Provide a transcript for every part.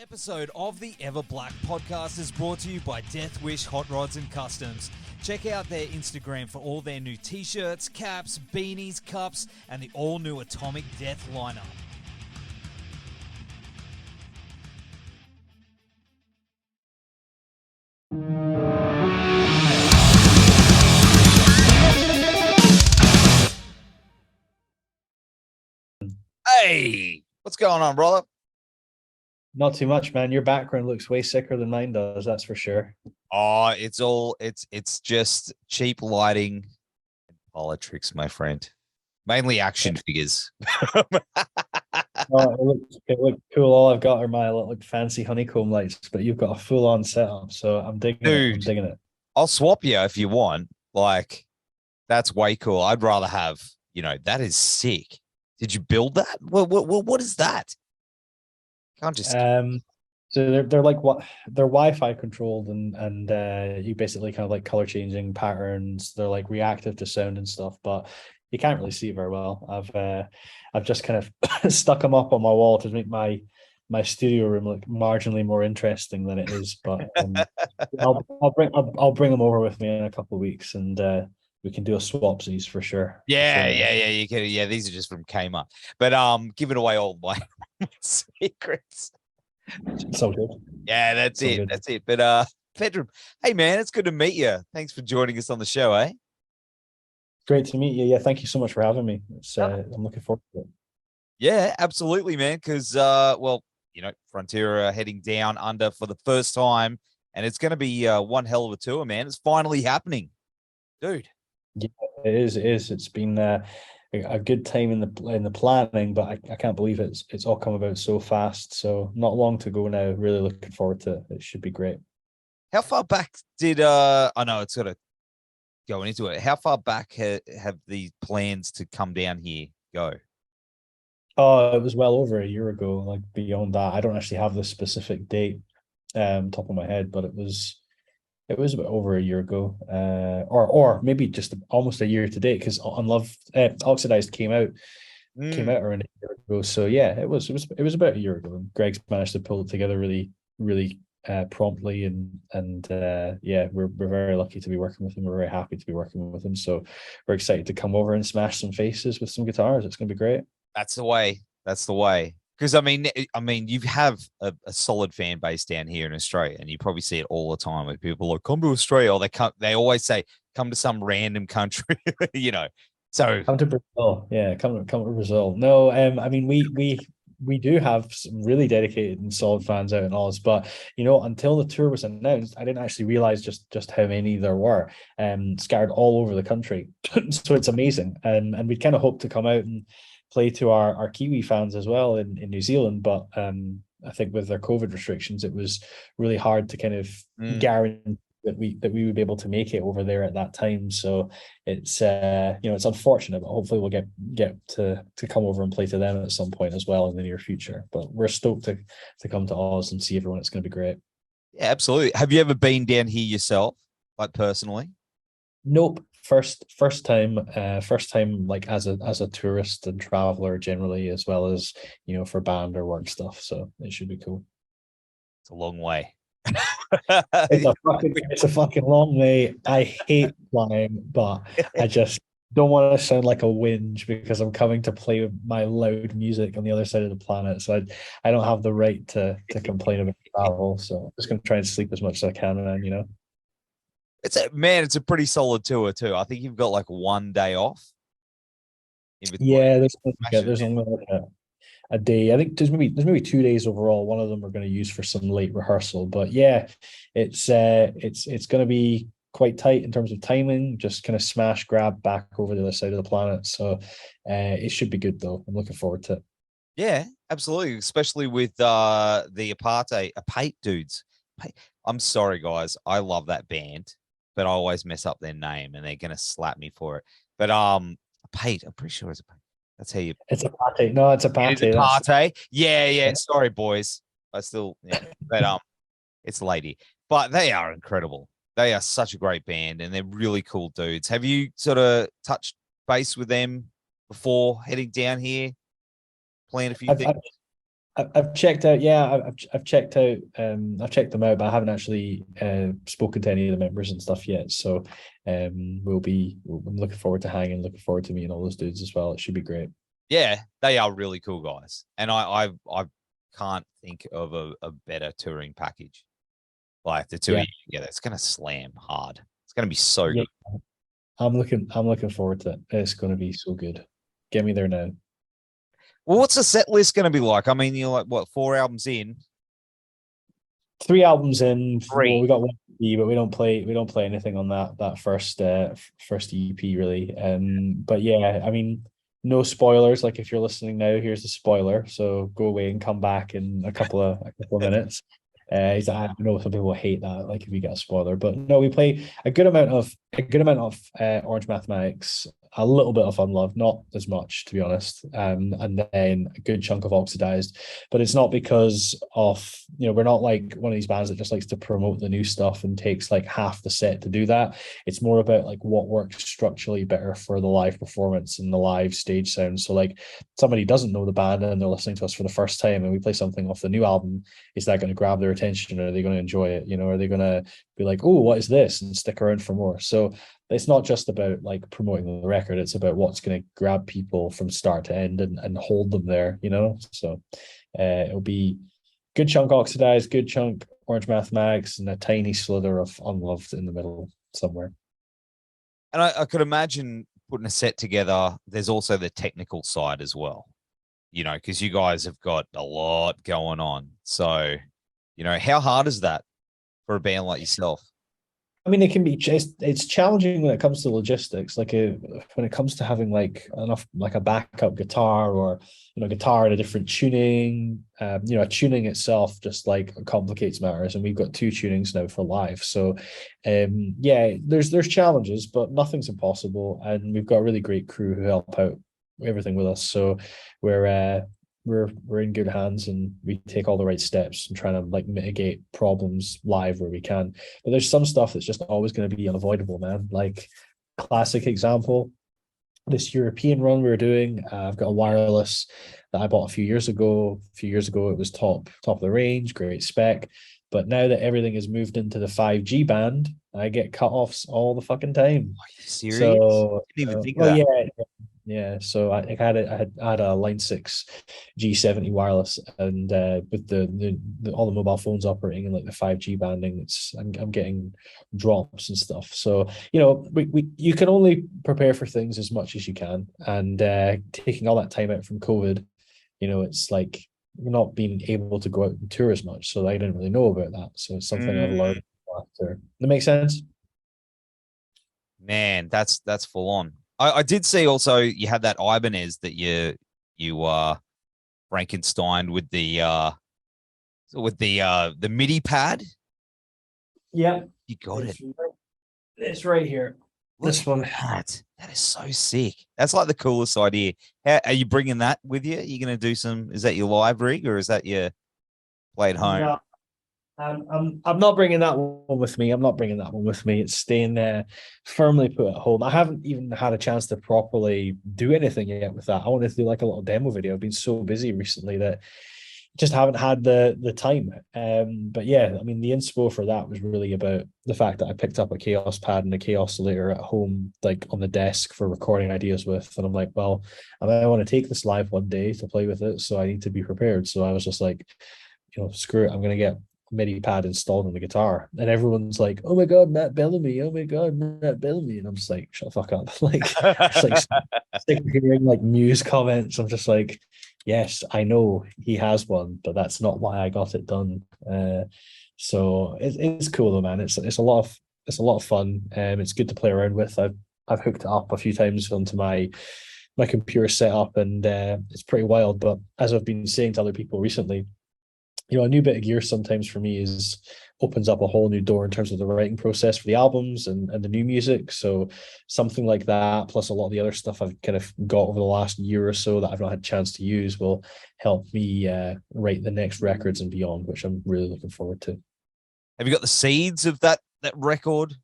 Episode of the Everblack Podcast is brought to you by Deathwish, Hotrods and Kustoms. Check out their Instagram for all their new t-shirts, caps, beanies, cups, and the all-new Atomic Death lineup. Hey, what's going on, brother? Not too much, man. Your background looks way sicker than mine does, that's for sure. Oh, it's just cheap lighting and politics, my friend. Mainly action figures. Oh, it looks cool. All I've got are my little fancy honeycomb lights, but you've got a full-on setup, so I'm digging it. I'm digging it. I'll swap you if you want. Like, that's way cool. I'd rather have, that is sick. Did you build that? What is that? Can't just so they're like what they're Wi-Fi controlled and you basically kind of like color changing patterns. They're like reactive to sound and stuff, but you can't really see very well. I've just kind of stuck them up on my wall to make my studio room look marginally more interesting than it is. But I'll bring them over with me in a couple of weeks and we can do a swapsies for sure. Yeah, you can. Yeah, these are just from Kmart. But giving away all my secrets. So good. Yeah, that's it. Good. That's it. But Pedram, hey man, it's good to meet you. Thanks for joining us on the show, eh? Great to meet you. Yeah, thank you so much for having me. I'm looking forward to it. Yeah, absolutely, man. Because Frontier are heading down under for the first time, and it's going to be one hell of a tour, man. It's finally happening, dude. Yeah, it is. It's been a good time in the planning, but I can't believe it's all come about so fast. So not long to go now. Really looking forward to it. It should be great. How far back did I know it's sort of going into it? How far back have the plans to come down here go? Oh, it was well over a year ago. Like beyond that, I don't actually have the specific date top of my head, but it was about over a year ago, or maybe just almost a year to date, because Oxidised came out around a year ago. So yeah, it was about a year ago. And Greg's managed to pull it together really, really promptly, and we're very lucky to be working with him. We're very happy to be working with him. So we're excited to come over and smash some faces with some guitars. It's going to be great. That's the way. Because I mean, you have a solid fan base down here in Australia, and you probably see it all the time with people like, come to Australia, or they always say, come to some random country, So come to Brazil, yeah, come to Brazil. No, I mean we do have some really dedicated and solid fans out in Oz, but until the tour was announced, I didn't actually realize just how many there were, scattered all over the country. So it's amazing, and we kind of hope to come out and play to our Kiwi fans as well in New Zealand, but I think with their COVID restrictions, it was really hard to kind of guarantee that we would be able to make it over there at that time. So it's it's unfortunate, but hopefully we'll get to come over and play to them at some point as well in the near future. But we're stoked to come to Oz and see everyone. It's going to be great. Yeah, absolutely. Have you ever been down here yourself, like personally? Nope. First time like as a tourist and traveler generally, as well as for band or work stuff. So it should be cool. It's a long way. It's a fucking long way. I hate flying, but I just don't want to sound like a whinge because I'm coming to play my loud music on the other side of the planet. So I don't have the right to complain about travel. So I'm just gonna try and sleep as much as I can, man. It's a pretty solid tour too. I think you've got like one day off. Yeah, there's only like a day. I think there's maybe 2 days overall. One of them we're going to use for some late rehearsal. But yeah, it's going to be quite tight in terms of timing. Just kind of smash grab back over the other side of the planet. So it should be good though. I'm looking forward to it. Yeah, absolutely. Especially with the Apate dudes. I'm sorry, guys. I love that band, but I always mess up their name, and they're gonna slap me for it. But Apate, I'm pretty sure it's Apate. That's how you. It's Apate. No, it's Apate. Apate. Yeah. Sorry, boys. But it's Lady. But they are incredible. They are such a great band, and they're really cool dudes. Have you sort of touched base with them before heading down here? Playing a few things. I've checked out. Yeah, I've checked out. I've checked them out, but I haven't actually spoken to any of the members and stuff yet. So, we'll be. I'm looking forward to hanging. Looking forward to meeting all those dudes as well. It should be great. Yeah, they are really cool guys, and I can't think of a better touring package. Like the two of you together, it's gonna slam hard. It's gonna be so good. I'm looking forward to it. It's gonna be so good. Get me there now. Well, what's the set list going to be like? I mean, you're like, what, 4 albums in? 3 albums in. 3. Well, we got one EP, but we don't play anything on that first EP really. But yeah, I mean, no spoilers. Like if you're listening now, here's the spoiler. So go away and come back in a couple of minutes. I know some people hate that, like if you get a spoiler, but no, we play a good amount of Orange Mathematics, a little bit of Unloved, not as much to be honest, and then a good chunk of Oxidised. But it's not because of, we're not like one of these bands that just likes to promote the new stuff and takes like half the set to do that. It's more about like what works structurally better for the live performance and the live stage sound. So like somebody doesn't know the band and they're listening to us for the first time and we play something off the new album, is that going to grab their attention? Are they going to enjoy it? Are they going to be like, oh, what is this, and stick around for more? So it's not just about like promoting the record, it's about what's going to grab people from start to end and hold them there, So it'll be good chunk Oxidised, good chunk Orange Mathematics, and a tiny slither of Unloved in the middle somewhere. And I could imagine putting a set together, there's also the technical side as well, because you guys have got a lot going on. So, how hard is that for a band like yourself? I mean, it can be. It's challenging when it comes to logistics. Like when it comes to having like enough, like a backup guitar or guitar in a different tuning. Tuning itself just like complicates matters, and we've got 2 tunings now for live. So, there's challenges, but nothing's impossible, and we've got a really great crew who help out everything with us. So we're in good hands, and we take all the right steps and trying to like mitigate problems live where we can. But there's some stuff that's just always going to be unavoidable, man. Like classic example, this European run we were doing, I've got a wireless that I bought a few years ago. A few years ago, it was top of the range, great spec. But now that everything has moved into the 5G band, I get cut-offs all the fucking time. Are you serious? So, I didn't even think of that. Yeah, so I had a Line 6 G70 wireless, and with the all the mobile phones operating in like the 5G banding, I'm getting drops and stuff. So you can only prepare for things as much as you can, and taking all that time out from COVID, it's like we're not being able to go out and tour as much, so I didn't really know about that. So it's something I've learned after. That makes sense? Man, that's full on. I did see also you had that Ibanez that you Frankenstein with the MIDI pad. Yeah, you got it. It's right here. This one. That is so sick. That's like the coolest idea. How are you bringing that with you? Are you going to do some? Is that your live rig or is that your play at home? No. I'm not bringing that one with me. It's staying there firmly put at home. I haven't even had a chance to properly do anything yet with that. I wanted to do like a little demo video. I've been so busy recently that just haven't had the time. But yeah, I mean, the inspo for that was really about the fact that I picked up a Chaos pad and a Chaos oscillator at home, like on the desk for recording ideas with. And I'm like, well, I might want to take this live one day to play with it, so I need to be prepared. So I was just like, screw it. I'm going to get MIDI pad installed on the guitar, and everyone's like, "Oh my god, Matt Bellamy! Oh my god, Matt Bellamy!" And I'm just like, "Shut the fuck up!" Like, just like sick of hearing like Muse comments. I'm just like, "Yes, I know he has one, but that's not why I got it done." So it's cool though, man. It's a lot of fun. It's good to play around with. I've hooked it up a few times onto my computer setup, and it's pretty wild. But as I've been saying to other people recently, a new bit of gear sometimes for me opens up a whole new door in terms of the writing process for the albums and the new music. So something like that, plus a lot of the other stuff I've kind of got over the last year or so that I've not had a chance to use, will help me write the next records and beyond, which I'm really looking forward to. Have you got the seeds of that record?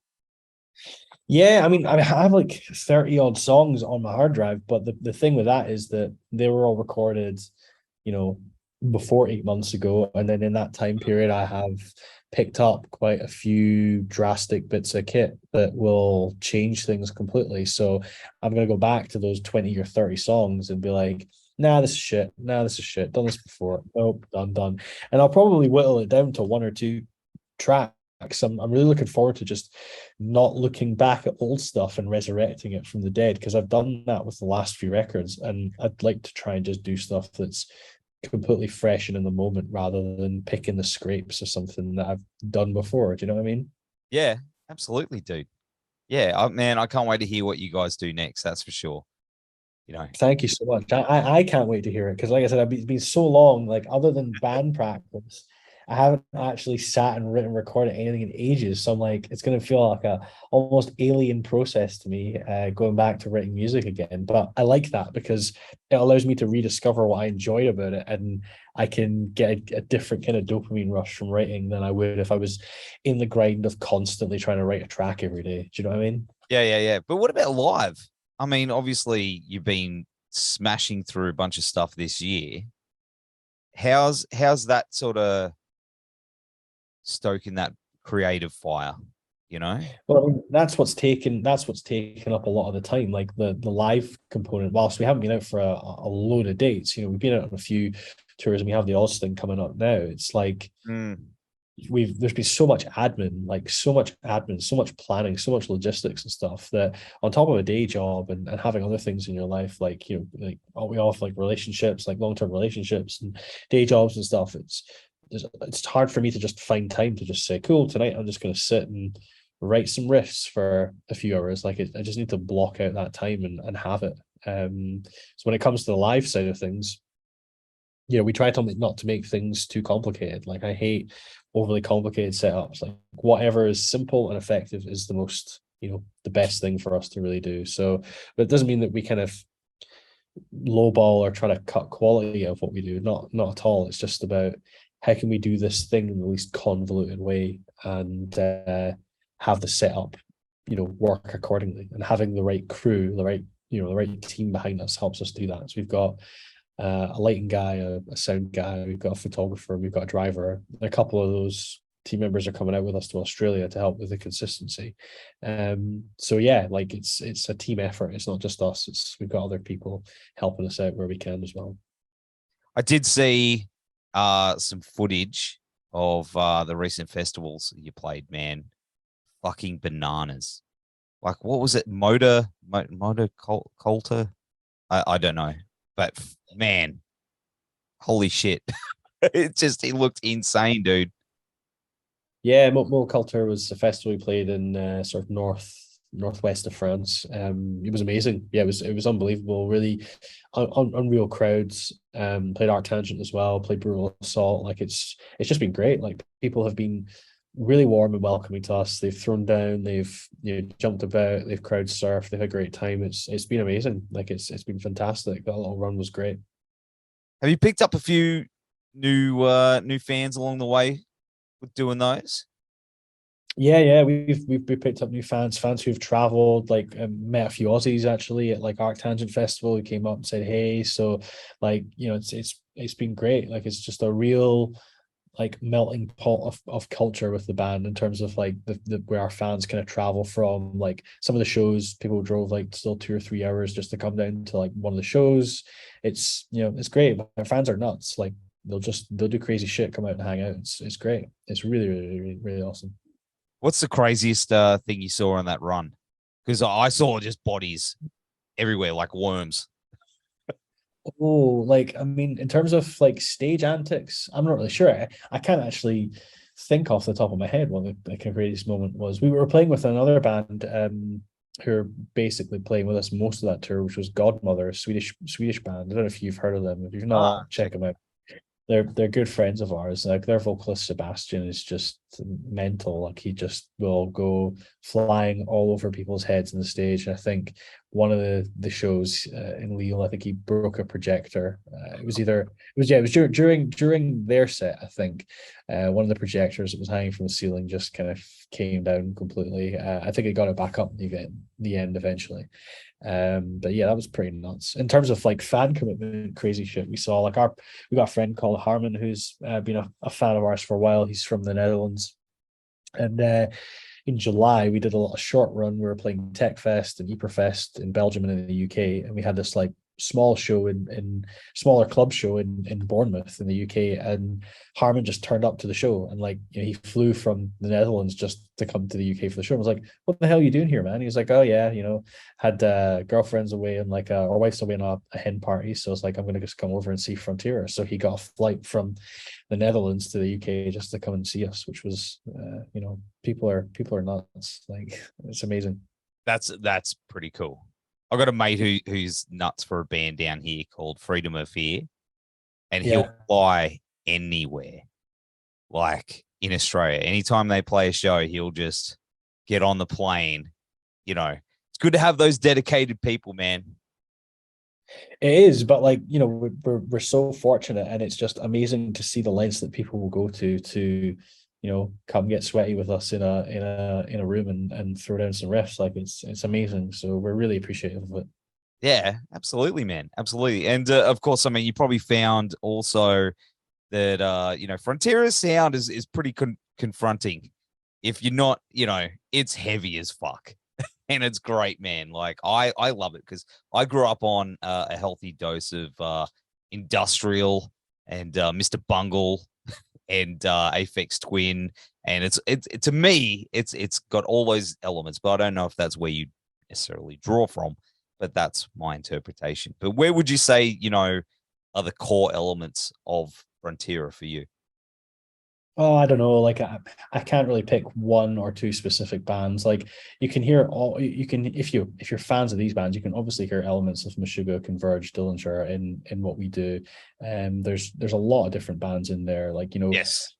Yeah, I mean, I have like 30 odd songs on my hard drive, but the thing with that is that they were all recorded, before 8 months ago, and then in that time period I have picked up quite a few drastic bits of kit that will change things completely. So I'm going to go back to those 20 or 30 songs and be like, nah, this is shit. Nah, this is shit. Done this before. Nope, done. And I'll probably whittle it down to one or two tracks. I'm really looking forward to just not looking back at old stuff and resurrecting it from the dead, because I've done that with the last few records, and I'd like to try and just do stuff that's completely fresh and in the moment, rather than picking the scrapes of something that I've done before. Do you know what I mean? Yeah, absolutely, dude. Yeah, man, I can't wait to hear what you guys do next. That's for sure. You know, Thank you so much. I can't wait to hear it, because, like I said, it's been so long. Like, other than band practice, I haven't actually sat and written, recorded anything in ages. So I'm like, it's going to feel like a almost alien process to me, going back to writing music again. But I like that, because it allows me to rediscover what I enjoyed about it, and I can get a different kind of dopamine rush from writing than I would if I was in the grind of constantly trying to write a track every day. Do you know what I mean? yeah. But what about live? I mean, obviously, you've been smashing through a bunch of stuff this year. How's that sort of stoking that creative fire? You know? Well, I mean, that's what's taken up a lot of the time, like the live component. Whilst we haven't been out for a load of dates, we've been out on a few tours, and we have the Austin coming up now. It's like there's been so much admin, so much planning, so much logistics and stuff, that on top of a day job and having other things in your life, like, like we all have like relationships, like long-term relationships and day jobs and stuff. It's hard for me to just find time to just say, cool, tonight I'm just going to sit and write some riffs for a few hours. Like, I just need to block out that time and have it. So when it comes to the live side of things, we try to not to make things too complicated. Like, I hate overly complicated setups. Like, whatever is simple and effective is the most, the best thing for us to really do. So, but it doesn't mean that we kind of lowball or try to cut quality of what we do. Not at all. It's just about how can we do this thing in the least convoluted way, and have the setup, work accordingly. And having the right crew, the right team behind us helps us do that. So we've got a lighting guy, a sound guy, we've got a photographer, we've got a driver. A couple of those team members are coming out with us to Australia to help with the consistency. So yeah, like, it's a team effort. It's not just us. We've got other people helping us out where we can as well. I did see some footage of the recent festivals you played, man. Fucking bananas. Like, what was it? Motor Coulter? I don't know. But man, holy shit. It looked insane, dude. Yeah, Motor was a festival we played in sort of northwest of France. It was amazing. Yeah, it was unbelievable. Really unreal crowds. Played Arctangent as well. Played Brutal Assault. Like, it's just been great. Like, people have been really warm and welcoming to us. They've thrown down. They've jumped about. They've crowd surfed. They've had a great time. It's been amazing. Like, it's been fantastic. That little run was great. Have you picked up a few new fans along the way with doing those? Yeah, we've picked up new fans who've traveled, like, met a few Aussies actually at like Arctangent Festival, who came up and said hey. So, like, it's been great. Like, it's just a real, like, melting pot of culture with the band, in terms of like the where our fans kind of travel from. Like, some of the shows, people drove like still 2 or 3 hours just to come down to like one of the shows. It's it's great. Our fans are nuts. Like, they'll do crazy shit, come out and hang out. It's great. It's really, really, really, really awesome. What's the craziest thing you saw on that run? Because I saw just bodies everywhere, like worms. Oh, like, I mean, in terms of like stage antics, I'm not really sure. I can't actually think off the top of my head what the craziest moment was. We were playing with another band, who are basically playing with us most of that tour, which was Godmother, a Swedish band. I don't know if you've heard of them. If you've not, check them out. They're good friends of ours. Like, their vocalist Sebastian is just mental. Like, he just will go flying all over people's heads on the stage. And I think one of the shows in Lille. I think he broke a projector. It was during their set. I think one of the projectors that was hanging from the ceiling just kind of came down completely. I think it got it back up in the end eventually. But yeah, that was pretty nuts. In terms of like fan commitment, crazy shit we saw. Like we got a friend called Harmon who's been a fan of ours for a while. He's from the Netherlands, and in July, we did a lot of short run. We were playing Tech Fest and Hyperfest in Belgium and in the UK, and we had this like small show in smaller club show in Bournemouth in the UK. And Harmon just turned up to the show, and like he flew from the Netherlands just to come to the UK for the show. I was like, "What the hell are you doing here, man?" He was like, "Oh yeah, had girlfriends away and like our wife's away on a hen party, so it's like I'm gonna just come over and see Frontier." So he got a flight from the Netherlands to the UK just to come and see us, which was people are nuts. Like, it's amazing. That's pretty cool. I've got a mate who's nuts for a band down here called Freedom of Fear, and he'll fly anywhere. Like in Australia, anytime they play a show, he'll just get on the plane. It's good to have those dedicated people, man. It is, but like we're so fortunate, and it's just amazing to see the lengths that people will go to come get sweaty with us in a room and throw down some riffs. Like it's amazing. So we're really appreciative of it. Yeah, absolutely, man, absolutely. And of course, I mean, you probably found also that Frontiera's sound is pretty confronting. If you're not, it's heavy as fuck. And it's great, man. Like I love it because I grew up on a healthy dose of industrial and Mr. Bungle and Aphex Twin, and it's to me it's got all those elements, but I don't know if that's where you necessarily draw from. But that's my interpretation. But where would you say are the core elements of Frontiera for you? Oh, I don't know. Like I can't really pick one or two specific bands. Like you can hear if you're fans of these bands, you can obviously hear elements of Meshuggah, Converge, Dillinger in what we do. There's a lot of different bands in there. Like Yes,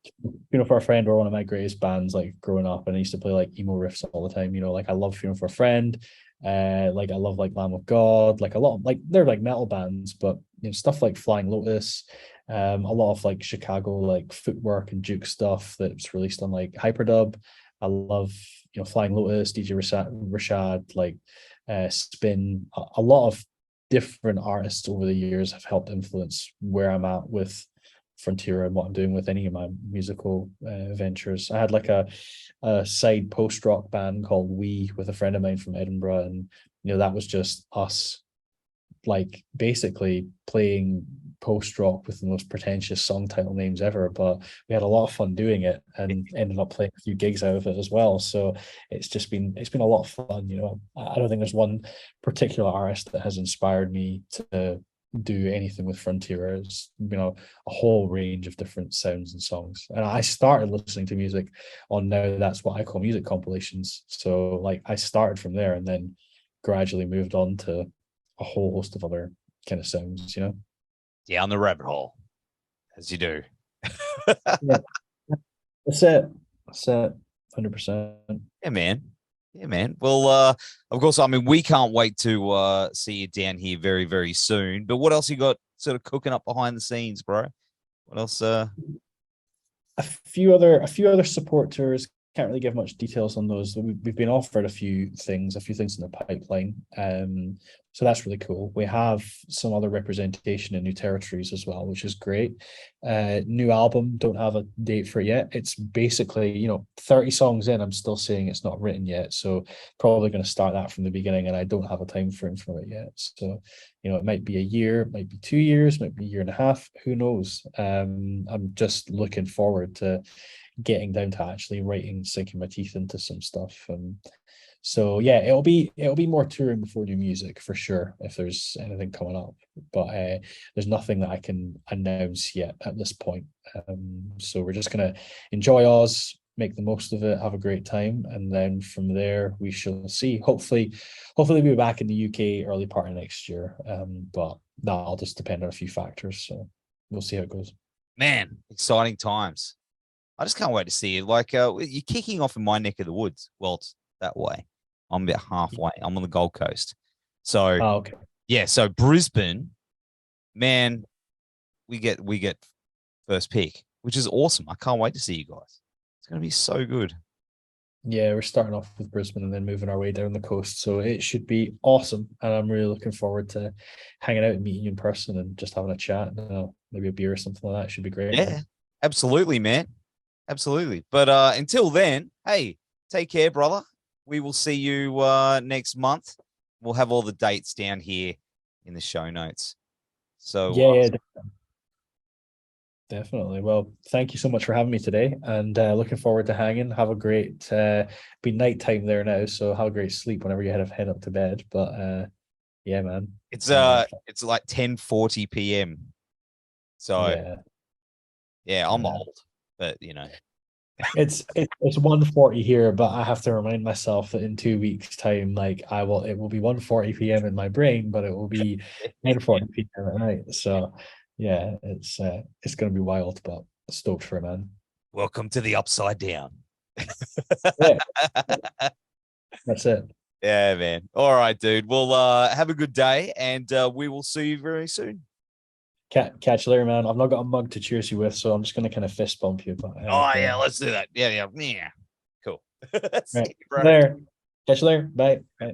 for a Friend were one of my greatest bands. Like growing up, and I used to play like emo riffs all the time. Like I love Funeral for a Friend. Like I love like Lamb of God. Like a lot of, like they're like metal bands, but stuff like Flying Lotus. A lot of like Chicago like footwork and juke stuff that's released on like Hyperdub. I love Flying Lotus, DJ Rashad, like Spin. A lot of different artists over the years have helped influence where I'm at with Frontier and what I'm doing with any of my musical ventures. I had like a side post rock band called We with a friend of mine from Edinburgh, and that was just us like basically playing post rock with the most pretentious song title names ever, but we had a lot of fun doing it and ended up playing a few gigs out of it as well. So it's been a lot of fun. I don't think there's one particular artist that has inspired me to do anything with Frontier. It's a whole range of different sounds and songs, and I started listening to music on Now That's What I Call Music compilations. So like I started from there and then gradually moved on to a whole host of other kind of sounds. Down the rabbit hole, as you do. Yeah. That's it. 100%. Yeah, man. Well, of course, I mean, we can't wait to see you down here very, very soon. But what else you got sort of cooking up behind the scenes, bro? What else? A few other support tours. Can't really give much details on those. We've been offered a few things in the pipeline. So that's really cool. We have some other representation in new territories as well, which is great. New album, don't have a date for it yet. It's basically, 30 songs in, I'm still saying it's not written yet. So probably going to start that from the beginning, and I don't have a time frame for it yet. So, it might be a year, it might be 2 years, might be a year and a half, who knows? I'm just looking forward to getting down to actually writing, sinking my teeth into some stuff. So yeah, it'll be more touring before new music for sure if there's anything coming up, but there's nothing that I can announce yet at this point. So we're just gonna enjoy Oz, make the most of it, have a great time, and then from there we shall see. Hopefully we'll be back in the UK early part of next year, but that'll just depend on a few factors, so we'll see how it goes. Man, exciting times. I just can't wait to see you. Like, you're kicking off in my neck of the woods. Well, it's that way. I'm about halfway. I'm on the Gold Coast. So Okay. yeah, so Brisbane, man, we get first pick, which is awesome. I can't wait to see you guys. It's gonna be so good. Yeah, we're starting off with Brisbane and then moving our way down the coast. So it should be awesome. And I'm really looking forward to hanging out and meeting you in person and just having a chat. Maybe a beer or something like that. Should be great. Yeah, absolutely, man. Absolutely. But until then, hey, take care, brother. We will see you next month. We'll have all the dates down here in the show notes. So Yeah, definitely. Well, thank you so much for having me today, and looking forward to hanging. Have a great be nighttime there now, so have a great sleep whenever you head up to bed. But yeah, man, it's like 10:40 p.m. So yeah, I'm old, but you know. It's 1:40 here, but I have to remind myself that in 2 weeks' time, it will be 1:40 p.m. in my brain, but it will be 10:40 p.m. at night. So yeah, it's gonna be wild, but stoked for it, man. Welcome to the upside down. Yeah, that's it. Yeah, man. All right, dude. Well, have a good day, and we will see you very soon. Catch you later, man. I've not got a mug to cheers you with, so I'm just gonna kind of fist bump you. But yeah, let's do that. Yeah. Cool. See right. you, bro. There. Catch you later. Bye. Bye.